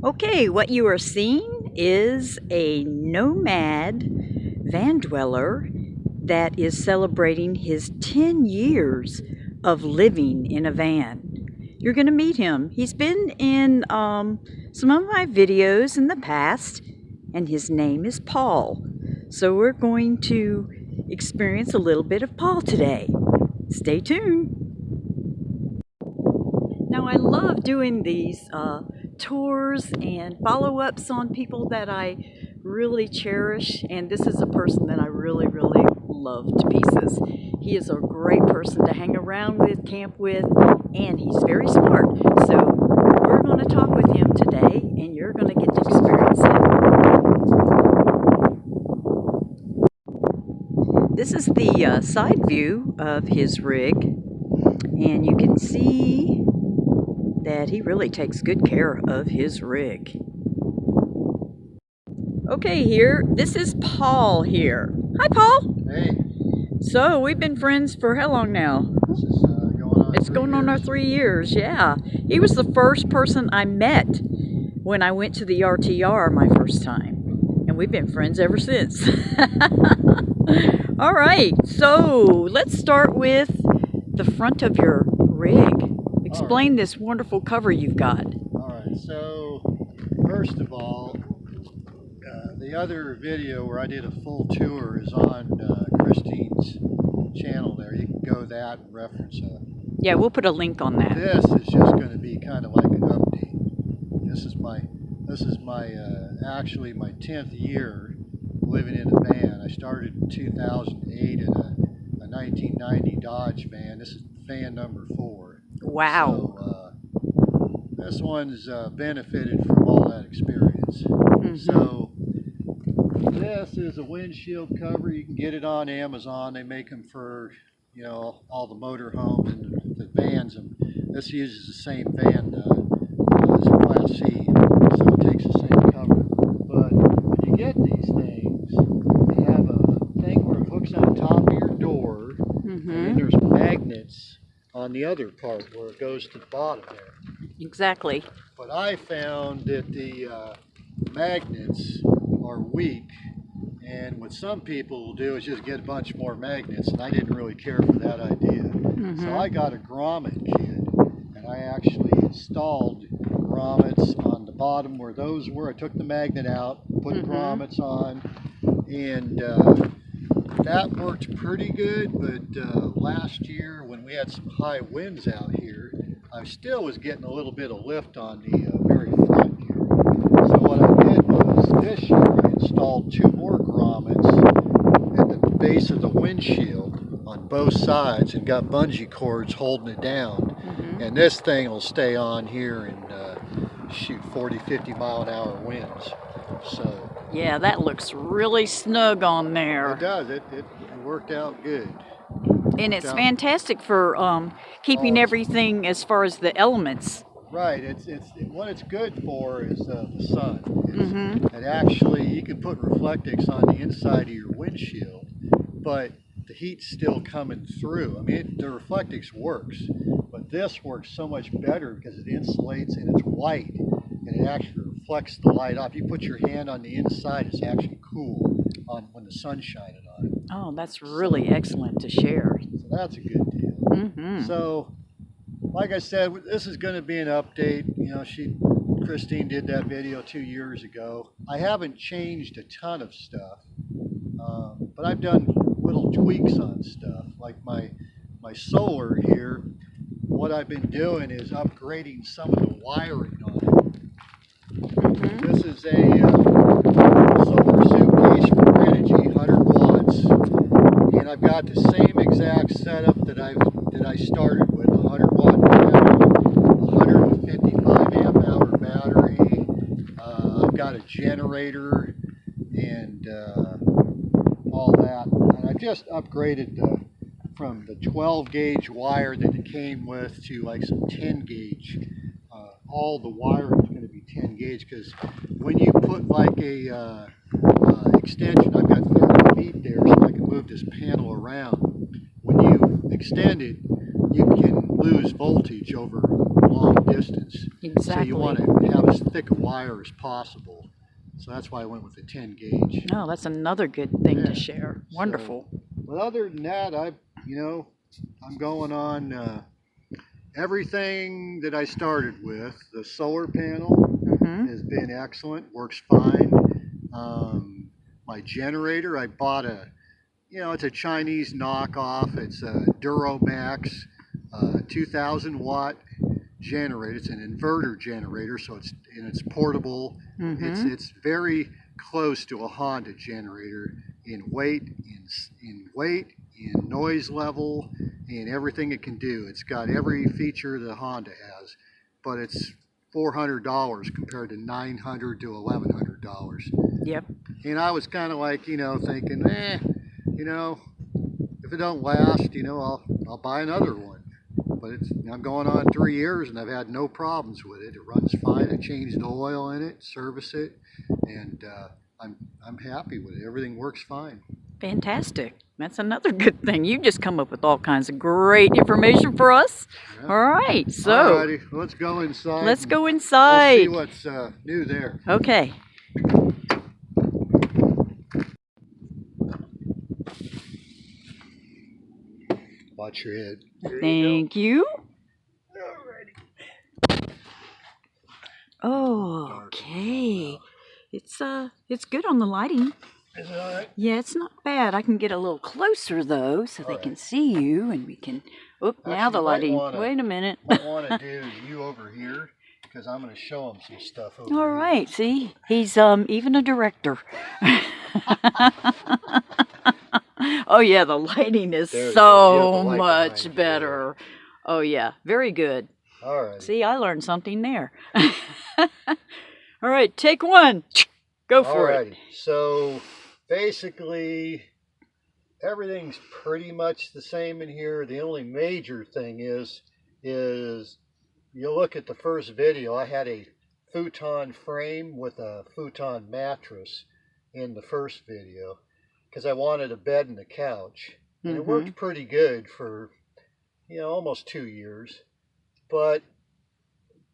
Okay, what you are seeing is a nomad van dweller that is celebrating his 10 years of living in a van. You're going to meet him. He's been in some of my videos in the past, and his name is Paul. So we're going to experience a little bit of Paul today. Stay tuned. Now, I love doing these tours and follow-ups on people that I really cherish, and this is a person that I really love to pieces. He is a great person to hang around with, camp with, and he's very smart. So we're going to talk with him today, and you're going to get to experience it. This is the side view of his rig, and you can see that he really takes good care of his rig. Okay, this is Paul here. Hi, Paul. Hey. So we've been friends for how long now? This is going on our 3 years, yeah. He was the first person I met when I went to the RTR my first time. And we've been friends ever since. All right, so let's start with the front of your rig. Explain this wonderful cover you've got. All right, so first of all, the other video where I did a full tour is on Christine's channel there. You can go that and reference it. Yeah, we'll put a link on that. This is just going to be kind of like an update. This is my actually my 10th year living in a van. I started in 2008 in a 1990 Dodge van. This is van number 4. Wow. So, this one's benefited from all that experience. So this is a windshield cover. You can get it on Amazon. They make them for, you know, all the motor homes and the vans. And this uses the same van as a Class C, so it takes the same cover. But when you get these things, they have a thing where it hooks on the top of your door, and then there's magnets on the other part where it goes to the bottom there. Exactly. But I found that the magnets are weak, and what some people will do is just get a bunch more magnets, and I didn't really care for that idea. So I got a grommet kit, and I actually installed grommets on the bottom where those were. I took the magnet out, put grommets on, and that worked pretty good. But last year when we had some high winds out here, I still was getting a little bit of lift on the very front here. So what I did was this year I installed 2 more grommets at the base of the windshield on both sides and got bungee cords holding it down. And this thing will stay on here and shoot 40-50 mile an hour winds. So yeah, that looks really snug on there. it does. It worked out good. And it's fantastic for keeping everything as far as the elements. Right. What it's good for is the sun. And actually, you can put Reflectix on the inside of your windshield, but the heat's still coming through. I mean, the Reflectix works, but this works so much better because it insulates and it's white, and it actually reflects the light off. You put your hand on the inside, it's actually cool when the sun's shining on it. Oh, that's really excellent to share. So that's a good deal. So, like I said, this is going to be an update. You know, Christine did that video 2 years ago. I haven't changed a ton of stuff, but I've done little tweaks on stuff. Like my solar here, what I've been doing is upgrading some of the wiring on it. This is a solar suitcase for energy, 100 watts, and I've got the same exact setup that I started with, 100 watt panel, 155 amp hour battery. I've got a generator and all that, and I just upgraded from the 12 gauge wire that it came with to like some 10 gauge. All the wiring is going to be 10 gauge, because when you put like a extension, I've got 30 feet there so I can move this panel around. When you extend it, you can lose voltage over long distance. Exactly. So you want to have as thick a wire as possible. So that's why I went with the 10 gauge. Oh, that's another good thing to share. Wonderful. So, but other than that, I'm going on everything that I started with. The solar panel has been excellent, works fine. My generator, I bought it's a Chinese knockoff. It's a Duramax 2000 watt generator. It's an inverter generator, so it's portable. It's very close to a Honda generator in weight, in noise level, and everything it can do. It's got every feature that Honda has, but it's $400 compared to $900 to $1,100. Yep. And I was kind of like, thinking, if it don't last, I'll buy another one. But I'm going on 3 years and I've had no problems with it. It runs fine. I changed the oil in it, service it, and I'm happy with it. Everything works fine. Fantastic. That's another good thing. You just come up with all kinds of great information for us. Yeah. All right, so alrighty, let's go inside. Let's go inside. We'll see what's new there. Okay. Watch your head. Thank you. Oh, okay. It's good on the lighting. Is it all right? Yeah, it's not bad. I can get a little closer though, so they can see you, and we can. Oh, now the lighting. Wait a minute. Might want to do you over here, because I'm going to show them some stuff over here. All right. See, he's even a director. Oh yeah, the lighting is so much better. Oh yeah, very good. All right. See, I learned something there. All right, take one. Go for it. So basically, everything's pretty much the same in here. The only major thing is you look at the first video, I had a futon frame with a futon mattress in the first video because I wanted a bed and a couch. And it worked pretty good for, almost 2 years. But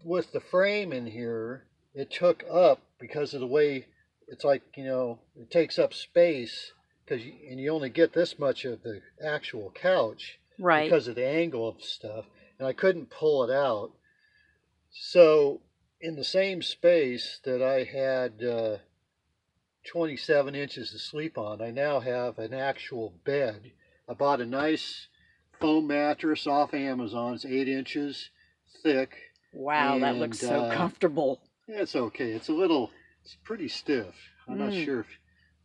with the frame in here, it took up, because of the way it's like, it takes up space, and you only get this much of the actual couch, right, because of the angle of stuff, and I couldn't pull it out. So in the same space that I had 27 inches to sleep on, I now have an actual bed. I bought a nice foam mattress off Amazon. It's 8 inches thick. Wow, that looks so comfortable. Yeah, it's okay. It's pretty stiff. I'm not sure if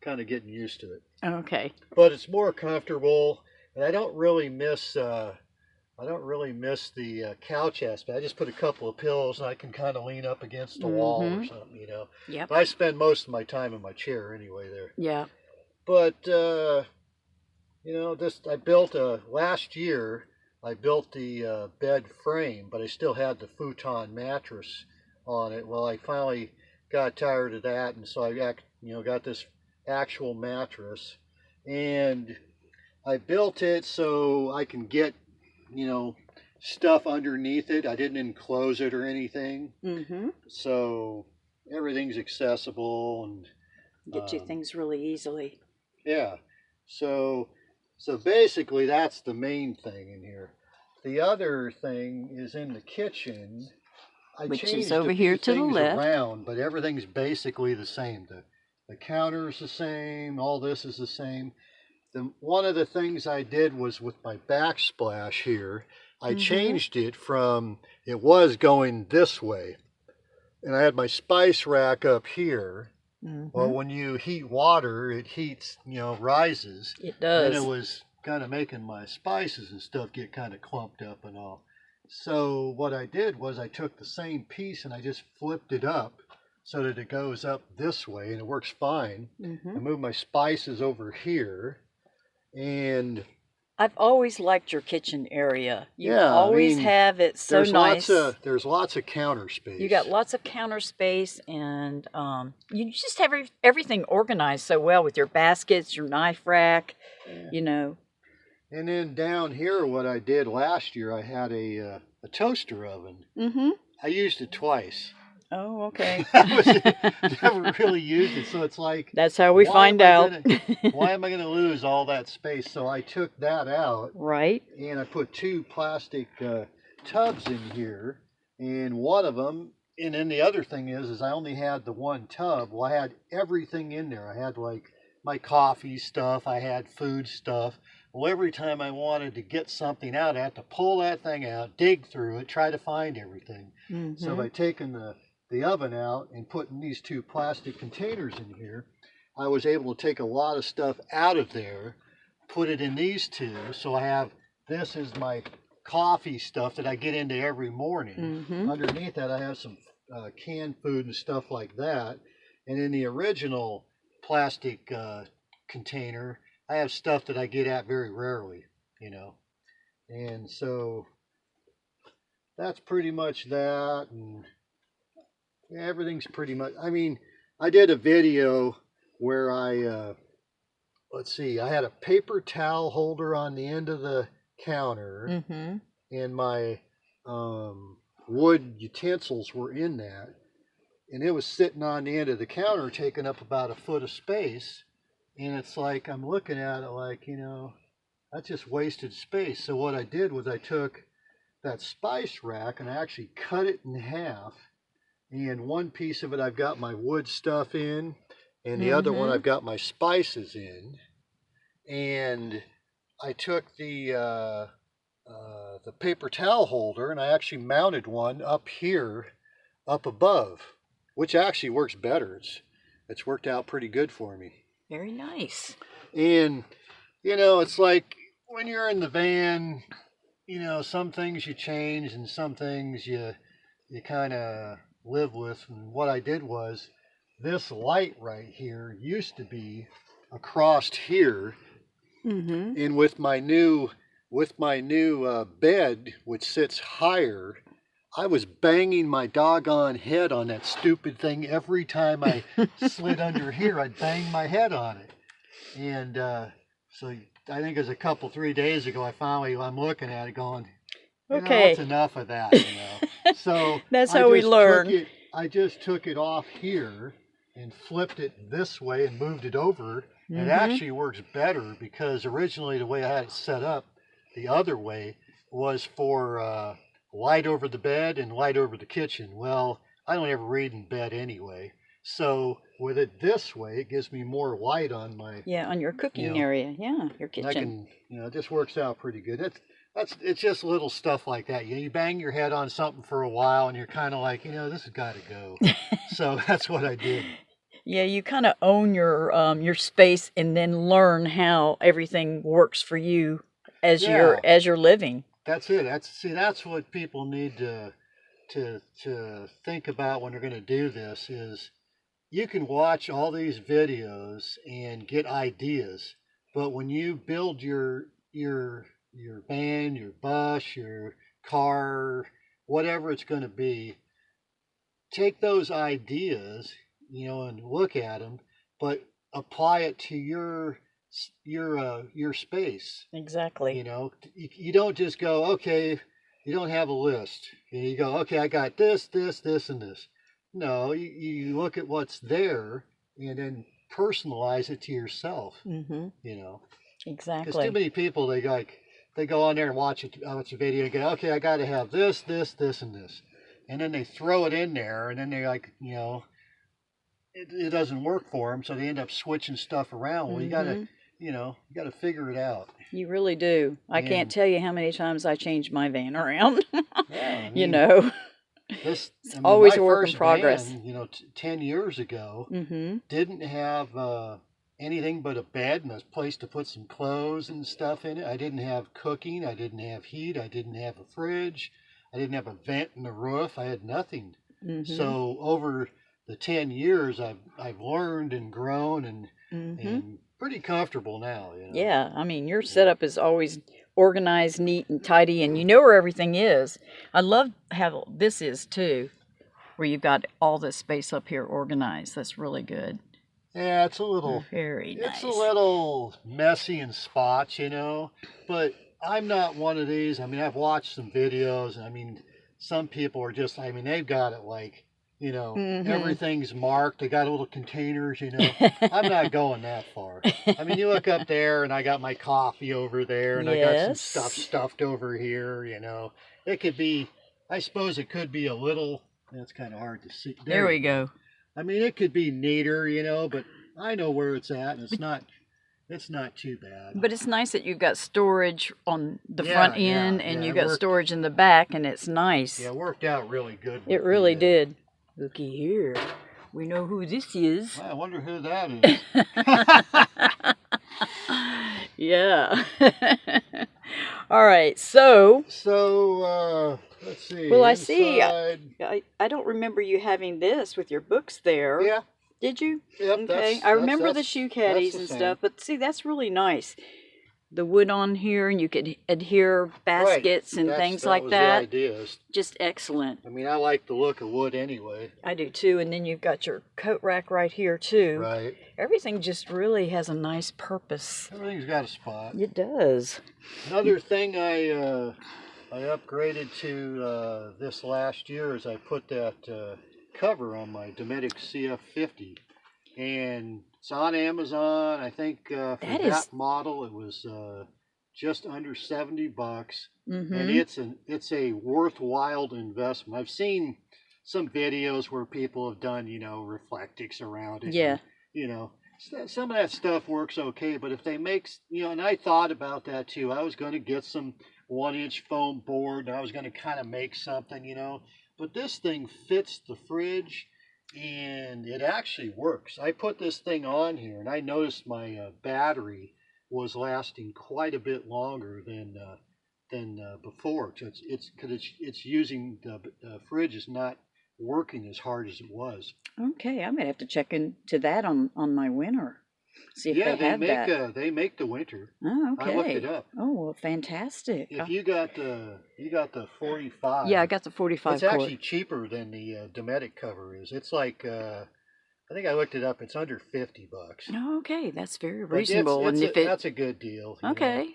kind of getting used to it. Okay. But it's more comfortable, and I don't really miss the couch aspect. I just put a couple of pillows and I can kind of lean up against the wall or something, Yep. But I spend most of my time in my chair anyway there. Yeah. But I built last year. I built the bed frame, but I still had the futon mattress on it. Well, I finally got tired of that, and so I got this actual mattress, and I built it so I can get stuff underneath it. I didn't enclose it or anything, so everything's accessible and get you things really easily. Yeah, so basically that's the main thing in here. The other thing is in the kitchen. Which is over here to the left. Around, but everything's basically the same. The counter's the same. All this is the same. One of the things I did was with my backsplash here, I changed it from, it was going this way, and I had my spice rack up here. Well, when you heat water, it heats, rises. It does. And it was kind of making my spices and stuff get kind of clumped up and all. So what I did was I took the same piece and I just flipped it up so that it goes up this way, and it works fine. I moved my spices over here, and I've always liked your kitchen area. You always have it so nice. There's lots of counter space. You got lots of counter space, and you just have everything organized so well with your baskets, your knife rack, And then down here, what I did last year, I had a toaster oven. Mm-hmm. I used it twice. Oh, okay. Never really used it, so it's like, that's how we find out. Why am I gonna lose all that space? So I took that out, right, and I put two plastic tubs in here, and one of them. And then the other thing is I only had the one tub. Well, I had everything in there. I had like my coffee stuff. I had food stuff. Well, every time I wanted to get something out, I had to pull that thing out, dig through it, try to find everything. mm-hmm. So by taking the oven out and putting these two plastic containers in here, I was able to take a lot of stuff out of there, put it in these two. So I have, this is my coffee stuff that I get into every morning. Mm-hmm. Underneath that I have some canned food and stuff like that. And in the original plastic container, I have stuff that I get at very rarely, you know. And so that's pretty much that. And yeah, everything's pretty much, I mean, I did a video where I, let's see, I had a paper towel holder on the end of the counter, mm-hmm. and my wood utensils were in that. And it was sitting on the end of the counter, taking up about a foot of space. And it's like, I'm looking at it like, you know, that's just wasted space. So what I did was I took that spice rack and I actually cut it in half. And one piece of it I've got my wood stuff in, and the other one I've got my spices in. And I took the paper towel holder and I actually mounted one up here, up above, which actually works better. It's worked out pretty good for me. Very nice. And, you know, it's like when you're in the van, you know, some things you change and some things you kind of live with. And what I did was, this light right here used to be across here. Mm-hmm. And with my new bed, which sits higher, I was banging my doggone head on that stupid thing every time I slid under here. I'd bang my head on it. And so I think it was 3 days ago, I'm looking at it going, okay, that's enough of that, you know. So that's how we learn. I just took it off here and flipped it this way and moved it over. Mm-hmm. It actually works better because originally the way I had it set up the other way was for light over the bed and light over the kitchen. Well, I don't ever read in bed anyway. So with it this way, it gives me more light on my... Yeah, on your cooking area. Yeah, your kitchen. I can, you know, it just works out pretty good. It's just little stuff like that. You bang your head on something for a while and you're kind of like, you know, this has got to go. So that's what I did. Yeah, you kind of own your space and then learn how everything works for you as you're living. That's it. That's what people need to think about when they're going to do this. Is you can watch all these videos and get ideas, but when you build your van, your bus, your car, whatever it's going to be, take those ideas, you know, and look at them, but apply it to your space. Exactly. You know, you don't just go, okay, you don't have a list. You go, okay, I got this, this, this, and this. No, you look at what's there and then personalize it to yourself. Mm-hmm. You know, exactly. Because too many people they go on there and watch a video and go, okay, I got to have this, this, this, and this, and then they throw it in there, and then they like, you know, it doesn't work for them, so they end up switching stuff around. Well, mm-hmm. you gotta figure it out. You really do. I can't tell you how many times I changed my van around. Yeah, you know. It's always a work in progress. Van, you know, 10 years ago, mm-hmm. didn't have anything but a bed and a place to put some clothes and stuff in it. I didn't have cooking. I didn't have heat. I didn't have a fridge. I didn't have a vent in the roof. I had nothing. Mm-hmm. So over the 10 years, I've learned and grown and mm-hmm. and pretty comfortable now. You know? Yeah, I mean, your setup is always organized, neat, and tidy, and you know where everything is. I love how this is, too, where you've got all this space up here organized. That's really good. Yeah, it's a little, Very it's a nice. little messy in spots, you know, but I'm not one of these. I mean, I've watched some videos, and I mean, some people are just, I mean, they've got it like, you know, everything's marked. They got little containers, you know. I'm not going that far. I mean, you look up there, and I got my coffee over there, and I got some stuff Yes. stuffed over here, you know. It could be, I suppose it could be a little, that's kind of hard to see. There There we you go. go. I mean, it could be neater, you know, but I know where it's at, and But it's not too bad. But it's nice that you've got storage on the front Yeah, end and yeah. you It got worked. storage in the back, and it's nice. Yeah, it worked out really good. It With really the, did. Looky here. We know who this is. I wonder who that is. Yeah. All right. So, Let's see. well, I see. Inside. I don't remember you having this with your books there. Yeah. Did you? Yep. Okay. I remember the shoe caddies and stuff, but see, that's really nice. The wood on here, and you could adhere baskets and things like that. The idea. Just excellent. I mean, I like the look of wood anyway. I do too. And then you've got your coat rack right here too. Right. Everything just really has a nice purpose. Everything's got a spot. It does. Another thing I upgraded to this last year is I put that cover on my Dometic CF50, and it's on Amazon. I think for that model it was just under $70, and it's a worthwhile investment. I've seen some videos where people have done, you know, reflectics around it. Yeah. And, you know, some of that stuff works okay, but if they make, you know, and I thought about that too. I was going to get some 1-inch foam board, and I was going to kind of make something, you know, but this thing fits the fridge, and it actually works. I put this thing on here, and I noticed my battery was lasting quite a bit longer than before. So it's because it's using the fridge is not working as hard as it was. Okay, I'm gonna have to check into that on my winter. See if they have that. They make the winter. Oh, okay. I looked it up. Oh, well, fantastic. If you got the 45. Yeah, I got the 45. It's actually cheaper than the Dometic cover is. It's like I think I looked it up. It's under $50. Oh, okay, that's very reasonable. That's a good deal. Okay.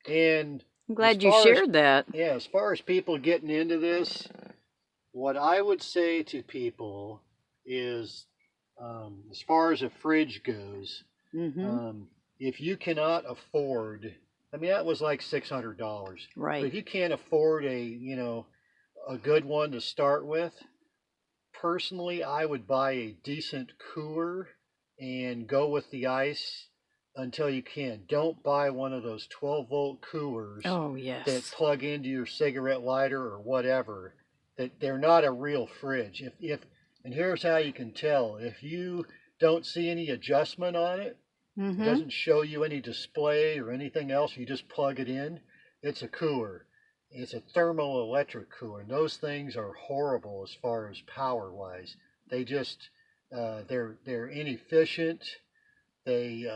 Know? And I'm glad you shared that. Yeah, as far as people getting into this, what I would say to people is, as far as a fridge goes, if you cannot afford, I mean, that was like $600. Right. But if you can't afford a good one to start with, personally, I would buy a decent cooler and go with the ice until you can. Don't buy one of those 12-volt coolers. Oh, yes. That plug into your cigarette lighter or whatever. That they're not a real fridge. And here's how you can tell. If you don't see any adjustment on it, it doesn't show you any display or anything else, you just plug it in, it's a cooler. It's a thermal electric cooler, and those things are horrible as far as power wise. They just they're inefficient. They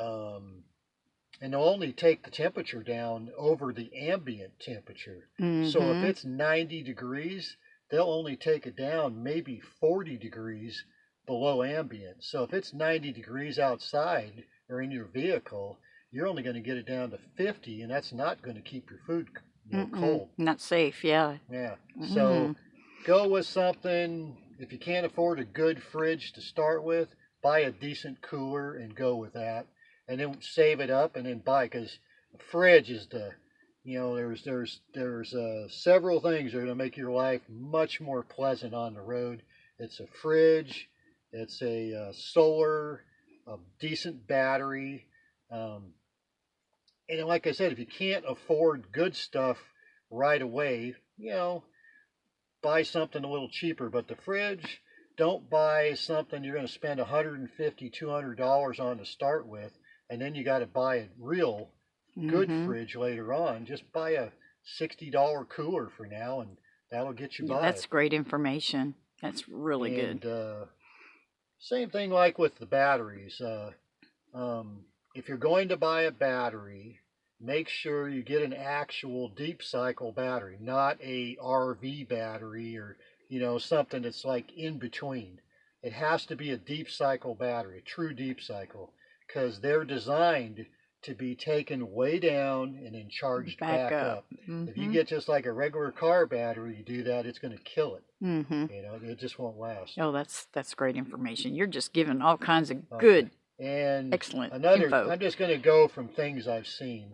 and they'll only take the temperature down over the ambient temperature. So if it's 90 degrees, they'll only take it down maybe 40 degrees below ambient. So if it's 90 degrees outside or in your vehicle, you're only going to get it down to 50, and that's not going to keep your food cold. Not safe, yeah. Yeah. So go with something. If you can't afford a good fridge to start with, buy a decent cooler and go with that, and then save it up and then buy, because the fridge is there's several things that are going to make your life much more pleasant on the road. It's a fridge, it's a solar, a decent battery, and like I said, if you can't afford good stuff right away, buy something a little cheaper. But the fridge, don't buy something you're going to spend $150, $200 on to start with, and then you got to buy a real good fridge later on. Just buy a $60 cooler for now, and that'll get you by. That's great information. That's really good. Same thing like with the batteries. If you're going to buy a battery, make sure you get an actual deep cycle battery, not a RV battery or something that's like in between. it has to be a deep cycle battery, a true deep cycle, because they're designed to be taken way down and then charged back up. If you get just like a regular car battery, you do that, it's going to kill it. You know, it just won't last. Oh, that's great information. You're just giving all kinds of good, and excellent another info. I'm just going to go from things I've seen.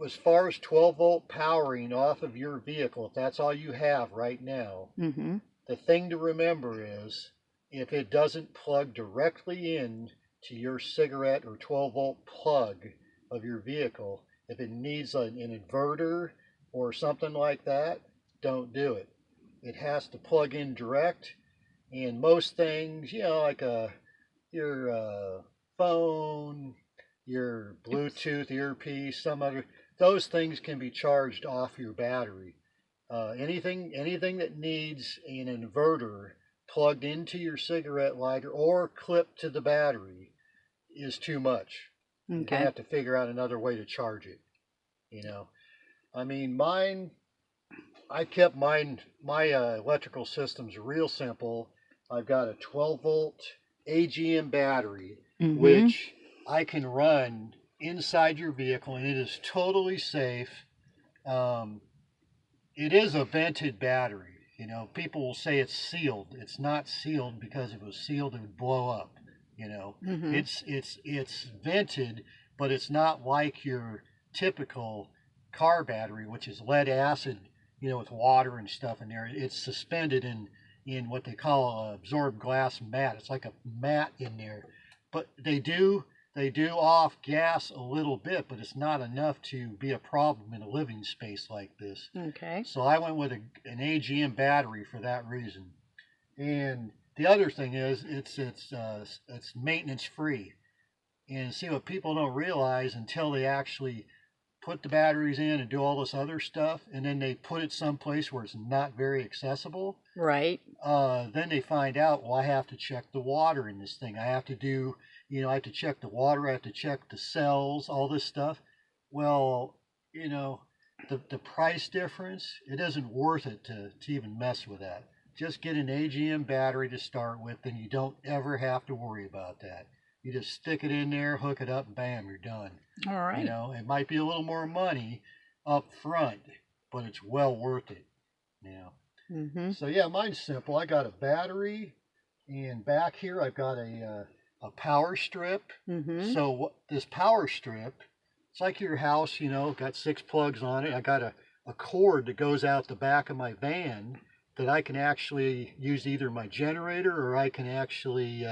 As far as 12-volt powering off of your vehicle, if that's all you have right now, the thing to remember is if it doesn't plug directly in to your cigarette or 12-volt plug of your vehicle, if it needs an inverter or something like that, don't do it. It has to plug in direct, and most things, you know, like your phone, your Bluetooth earpiece, some other, those things can be charged off your battery. Anything that needs an inverter plugged into your cigarette lighter or clipped to the battery is too much. You're gonna have to figure out another way to charge it. You know, I mean, I kept my electrical systems real simple. I've got a 12-volt AGM battery, which I can run inside your vehicle, and it is totally safe. It is a vented battery. You know, people will say it's sealed. It's not sealed, because if it was sealed, it would blow up. You know, it's vented, but it's not like your typical car battery, which is lead acid, you know, with water and stuff in there. It's suspended in what they call an absorbed glass mat. It's like a mat in there, but they do off gas a little bit, but it's not enough to be a problem in a living space like this. So I went with an AGM battery for that reason. And the other thing is it's maintenance free. And see, what people don't realize until they actually put the batteries in and do all this other stuff, and then they put it someplace where it's not very accessible. Then they find out, well, I have to check the water in this thing. I have to do, you know, I have to check the water. I have to check the cells, all this stuff. Well, you know, the price difference, it isn't worth it to even mess with that. Just get an AGM battery to start with, and you don't ever have to worry about that. You just stick it in there, hook it up, and bam, you're done. All right. You know, it might be a little more money up front, but it's well worth it. You know. So yeah, mine's simple. I got a battery, and back here I've got a power strip. So this power strip, it's like your house, you know, got 6 plugs on it. I got a cord that goes out the back of my van that I can actually use either my generator, or I can actually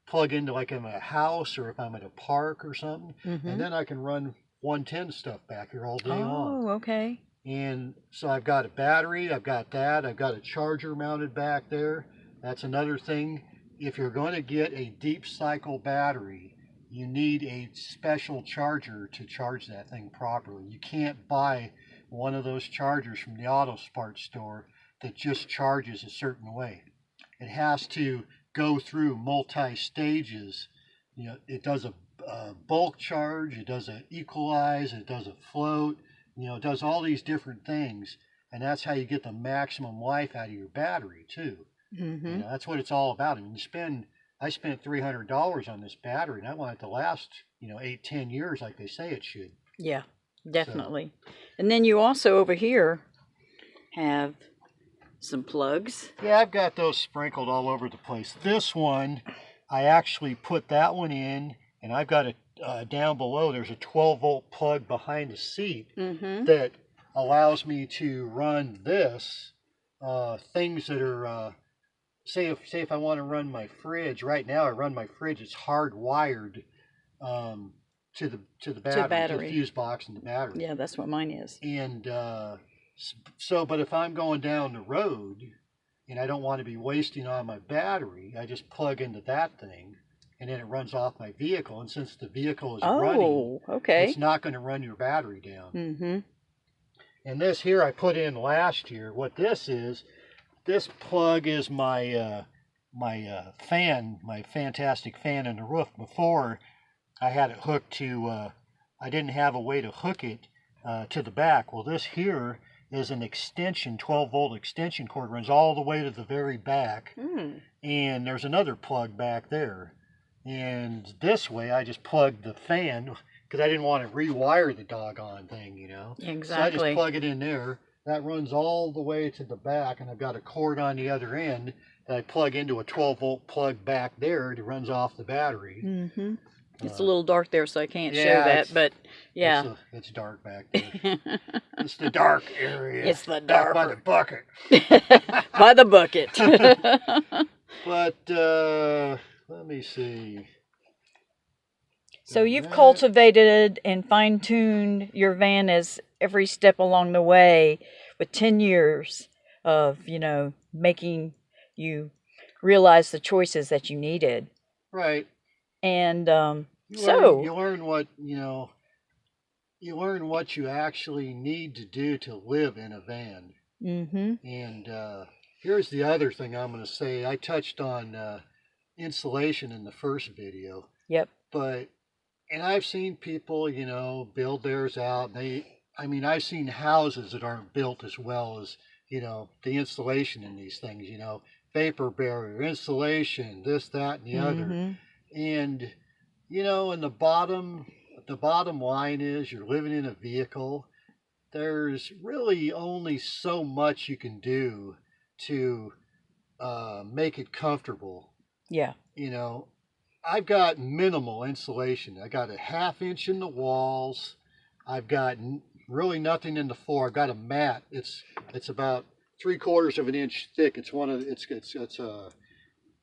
plug into, like I'm at a house or if I'm at a park or something, and then I can run 110 stuff back here all day long. Oh, okay. And so I've got a battery, I've got that, I've got a charger mounted back there. That's another thing. If you're going to get a deep cycle battery, you need a special charger to charge that thing properly. You can't buy one of those chargers from the auto parts store that just charges a certain way. It has to go through multi-stages. You know, it does a bulk charge, it does an equalize, it does a float, you know, it does all these different things, and that's how you get the maximum life out of your battery too. You know, that's what it's all about. I mean, I spent $300 on this battery, and I want it to last, you know, 8-10 years like they say it should. Yeah, definitely. So, and then you also over here have some plugs. Yeah, I've got those sprinkled all over the place. This one, I actually put that one in, and I've got a down below, there's a 12-volt plug behind the seat that allows me to run this, things that are, say if I want to run my fridge. Right now I run my fridge, it's hardwired to the battery, to the fuse box and the battery. Yeah, that's what mine is. And so, but if I'm going down the road and I don't want to be wasting on my battery, I just plug into that thing, and then it runs off my vehicle. And since the vehicle is running, it's not going to run your battery down. And this here I put in last year. What this is, this plug is my fan, my fantastic fan in the roof. Before, I had it hooked to, I didn't have a way to hook it to the back. Well, this here is an extension, 12-volt extension cord, runs all the way to the very back. And there's another plug back there. And this way I just plugged the fan, because I didn't want to rewire the doggone thing, you know. Exactly. So I just plug it in there. That runs all the way to the back, and I've got a cord on the other end that I plug into a 12-volt plug back there that runs off the battery. It's a little dark there, so I can't show yeah, that, but yeah. It's dark back there. It's the dark area. It's the dark. By the bucket. By the bucket. But, let me see. So you've cultivated and fine-tuned your van as every step along the way with 10 years of, you know, making you realize the choices that you needed. Right. And you learn what, you know, you learn what you actually need to do to live in a van. And here's the other thing I'm going to say. I touched on insulation in the first video. Yep. And I've seen people, you know, build theirs out. I mean, I've seen houses that aren't built as well as, you know, the insulation in these things, you know, vapor barrier, insulation, this, that, and the other. And, you know, and the bottom line is you're living in a vehicle. There's really only so much you can do to make it comfortable. Yeah. You know, I've got minimal insulation. I got a 1/2 inch in the walls. I've got really nothing in the floor. I've got a mat. It's about 3/4 of an inch thick. It's one of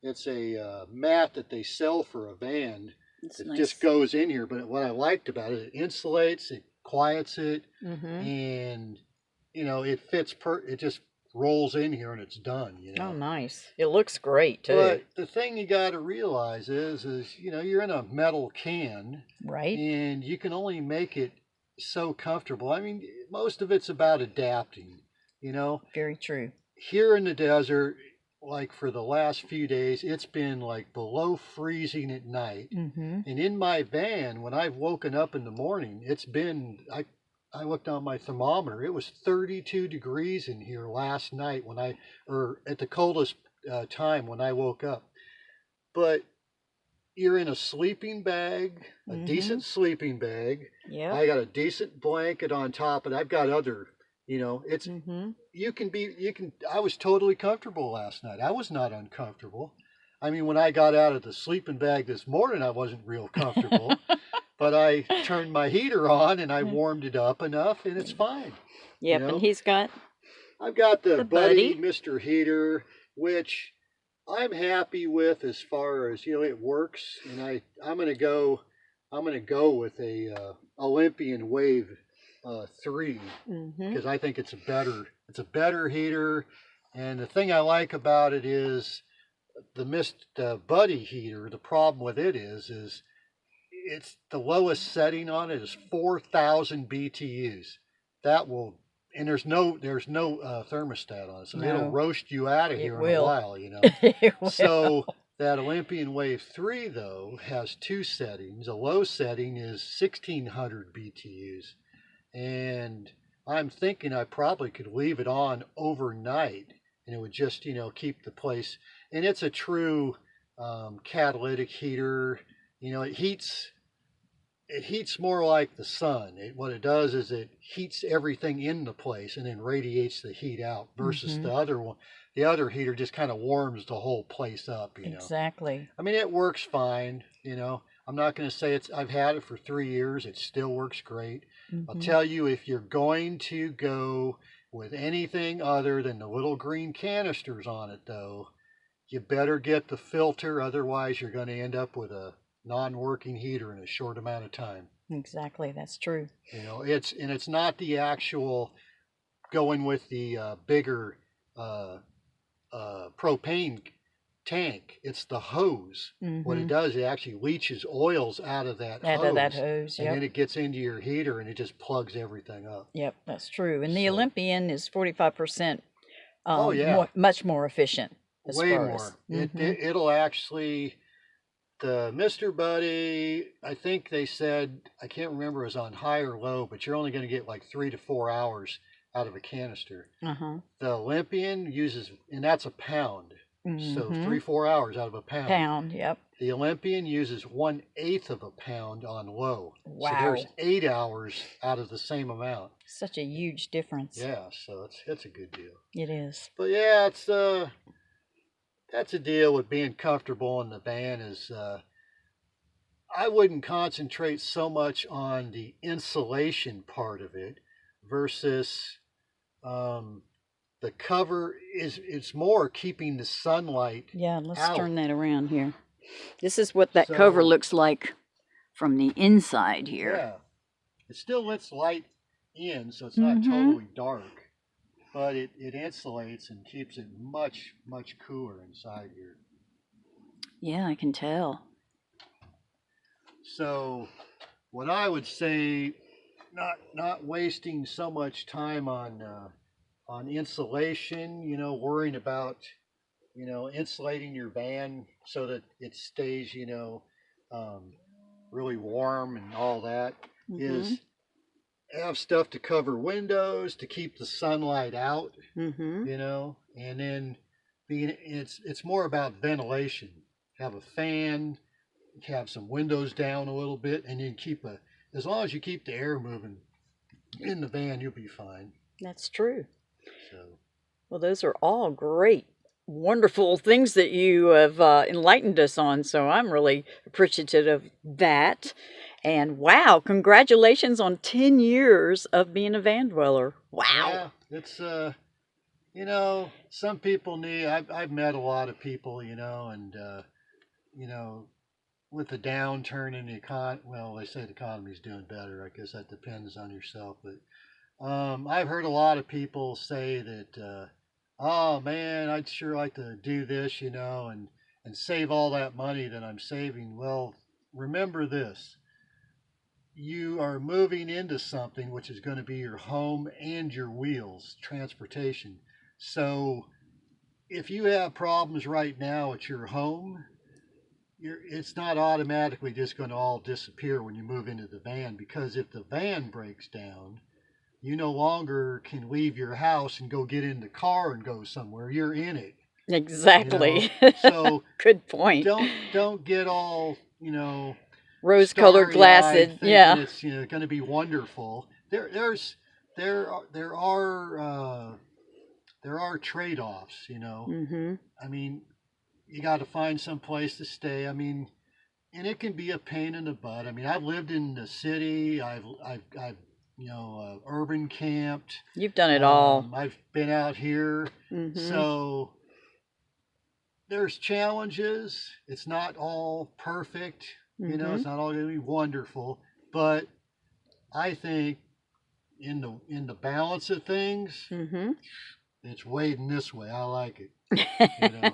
it's a mat that they sell for a van. It nice. Just goes in here. But what I liked about it, it insulates, it quiets it, and you know it fits. It just rolls in here and it's done. You know. Oh, nice! It looks great too. But the thing you got to realize is you know you're in a metal can, right? And you can only make it so comfortable. I mean, most of it's about adapting. You know. Very true. Here in the desert, like for the last few days, it's been like below freezing at night. And in my van, when I've woken up in the morning, it's been, I looked on my thermometer, it was 32 degrees in here last night or at the coldest time when I woke up. But you're in a sleeping bag, a decent sleeping bag. Yeah. I got a decent blanket on top, and I've got other, you know, it's, I was totally comfortable last night. I was not uncomfortable. I mean, when I got out of the sleeping bag this morning, I wasn't real comfortable, but I turned my heater on and I warmed it up enough and it's fine. Yep. You know? And I've got the Buddy Mr. Heater, which I'm happy with as far as, you know, it works. And I'm going to go with a Olympian Wave 3 because I think it's a better heater. And the thing I like about it is the Buddy heater. The problem with it is it's the lowest setting on it is 4,000 BTUs. That will, and there's no thermostat on it, so it'll roast you out of here in a while, you know. So that Olympian Wave 3 though has 2 settings. A low setting is 1,600 BTUs. And I'm thinking I probably could leave it on overnight and it would just, you know, keep the place. And it's a true catalytic heater. You know, it heats more like the sun. What it does is it heats everything in the place and then radiates the heat out versus the other one. The other heater just kind of warms the whole place up, you know. Exactly. I mean, it works fine, you know. I'm not going to say I've had it for 3 years. It still works great. I'll tell you, if you're going to go with anything other than the little green canisters on it, though, you better get the filter. Otherwise, you're going to end up with a non-working heater in a short amount of time. Exactly. That's true. You know, it's not the actual going with the bigger propane tank. It's the hose. What it does, it actually leaches oils out of that hose. And then it gets into your heater and it just plugs everything up. Yep, that's true. And the Olympian is 45% much more efficient. Way more. It'll actually, the Mr. Buddy, I think they said, I can't remember it was on high or low, but you're only going to get like 3 to 4 hours out of a canister. Uh-huh. The Olympian uses, and that's a pound. So 3-4 hours out of a pound. Pound, yep. The Olympian uses 1/8 of a pound on low. Wow. So there's 8 hours out of the same amount. Such a huge difference. Yeah, so it's a good deal. It is. But yeah, it's that's a deal with being comfortable in the van is I wouldn't concentrate so much on the insulation part of it versus the cover it's more keeping the sunlight. Yeah, let's out. turn that around here. This is what that cover looks like from the inside here. Yeah, it still lets light in, so it's not totally dark, but it insulates and keeps it much cooler inside here. Yeah, I can tell. So what I would say, not wasting so much time on insulation, you know, worrying about, you know, insulating your van so that it stays, you know, really warm and all that, is have stuff to cover windows to keep the sunlight out, you know, and then it's more about ventilation. Have a fan, have some windows down a little bit, and then as long as you keep the air moving in the van, you'll be fine. That's true. So, well, those are all great, wonderful things that you have enlightened us on. So I'm really appreciative of that. And wow, congratulations on 10 years of being a van dweller. Wow. Yeah, it's, you know, some people I've met a lot of people, you know, and, you know, with the downturn in the economy, well, they say the economy's doing better. I guess that depends on yourself. But I've heard a lot of people say that, oh man, I'd sure like to do this, you know, and save all that money that I'm saving. Well, remember this. You are moving into something which is going to be your home and your wheels, transportation. So if you have problems right now at your home, it's not automatically just going to all disappear when you move into the van, because if the van breaks down, you no longer can leave your house and go get in the car and go somewhere. You're in it. Exactly. You know? So good point. Don't get all, you know, rose-colored glasses. Yeah. It's, you know, going to be wonderful. There are trade-offs, you know. I mean, you got to find some place to stay. I mean, and it can be a pain in the butt. I mean, I've lived in the city. I've you know, urban camped. You've done it all. I've been out here. So there's challenges. It's not all perfect. You know, it's not all going to be wonderful. But I think in the balance of things, it's wading this way. I like it. You know,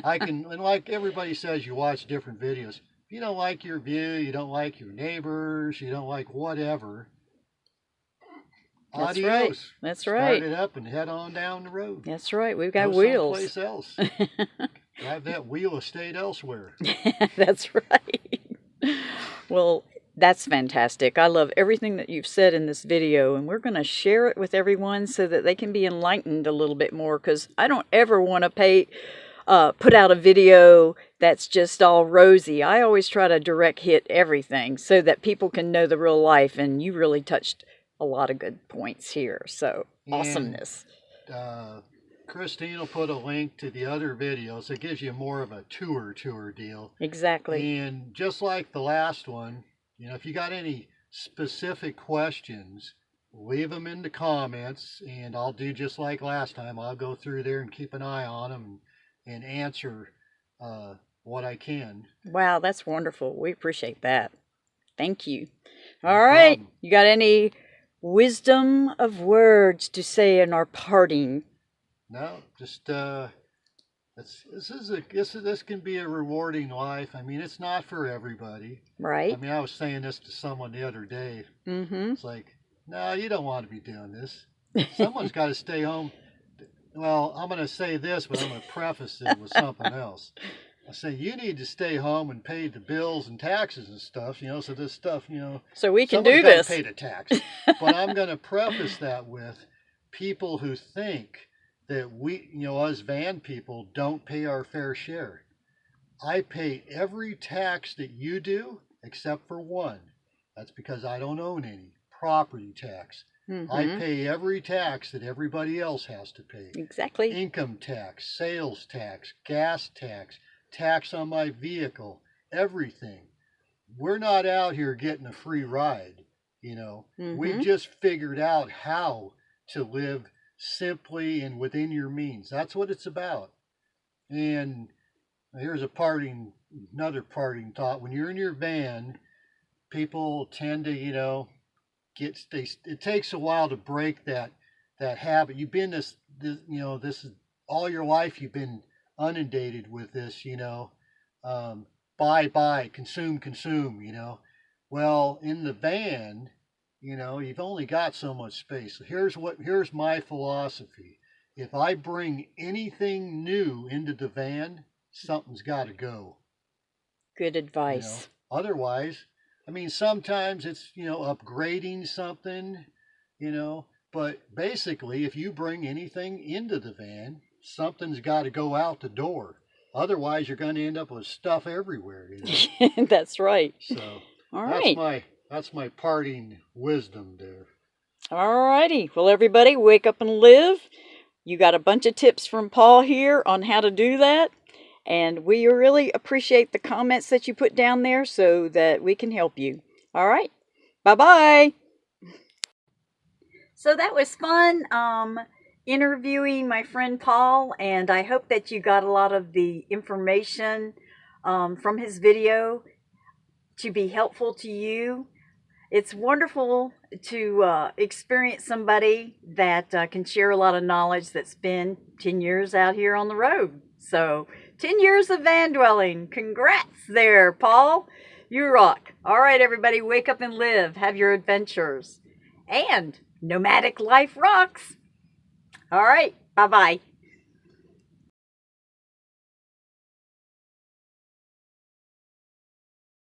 and like everybody says, you watch different videos. If you don't like your view, you don't like your neighbors, you don't like whatever, that's adios. right. That's right. Start it up and head on down the road. That's right. We've got Go wheels. someplace else. Drive that wheel estate elsewhere. That's right. Well, that's fantastic. I love everything that you've said in this video, and we're going to share it with everyone so that they can be enlightened a little bit more, because I don't ever want to put out a video that's just all rosy. I always try to direct hit everything so that people can know the real life, and you really touched a lot of good points here. So, awesomeness. Christine will put a link to the other videos. It gives you more of a tour deal. Exactly. And just like the last one, you know, if you got any specific questions, leave them in the comments, and I'll do just like last time. I'll go through there and keep an eye on them and answer what I can. Wow, that's wonderful. We appreciate that. Thank you. All right. You got any wisdom of words to say in our parting? No, just this can be a rewarding life. I mean, it's not for everybody. Right. I mean, I was saying this to someone the other day. It's like, no, you don't want to be doing this. Someone's got to stay home. Well, I'm going to say this, but I'm going to preface it with something else. I say, you need to stay home and pay the bills and taxes and stuff, you know, so this stuff, you know. So we can do this. Pay the tax. But I'm going to preface that with, people who think that we, us van people don't pay our fair share. I pay every tax that you do except for one. That's because I don't own any. Property tax. I pay every tax that everybody else has to pay. Exactly. Income tax, sales tax, gas tax, tax on my vehicle, everything. We're not out here getting a free ride, We've just figured out how to live simply and within your means. That's what it's about. And here's another parting thought. When you're in your van, people tend to, it takes a while to break that habit. You've been this this is all your life. You've been inundated with this, buy, consume. Well, in the van, you've only got so much space. So here's my philosophy. If I bring anything new into the van, something's got to go. Good advice. Otherwise, sometimes it's, upgrading something, but basically, if you bring anything into the van, something's got to go out the door. Otherwise, you're going to end up with stuff everywhere. That's right. So, all right. That's my parting wisdom there. All righty. Well, everybody, wake up and live. You got a bunch of tips from Paul here on how to do that. And we really appreciate the comments that you put down there so that we can help you. All right. Bye-bye. So that was fun interviewing my friend Paul, and I hope that you got a lot of the information from his video to be helpful to you. It's wonderful to experience somebody that can share a lot of knowledge that's been 10 years out here on the road. So 10 years of van dwelling. Congrats there, Paul. You rock. All right, everybody, wake up and live. Have your adventures. And nomadic life rocks. All right, bye-bye.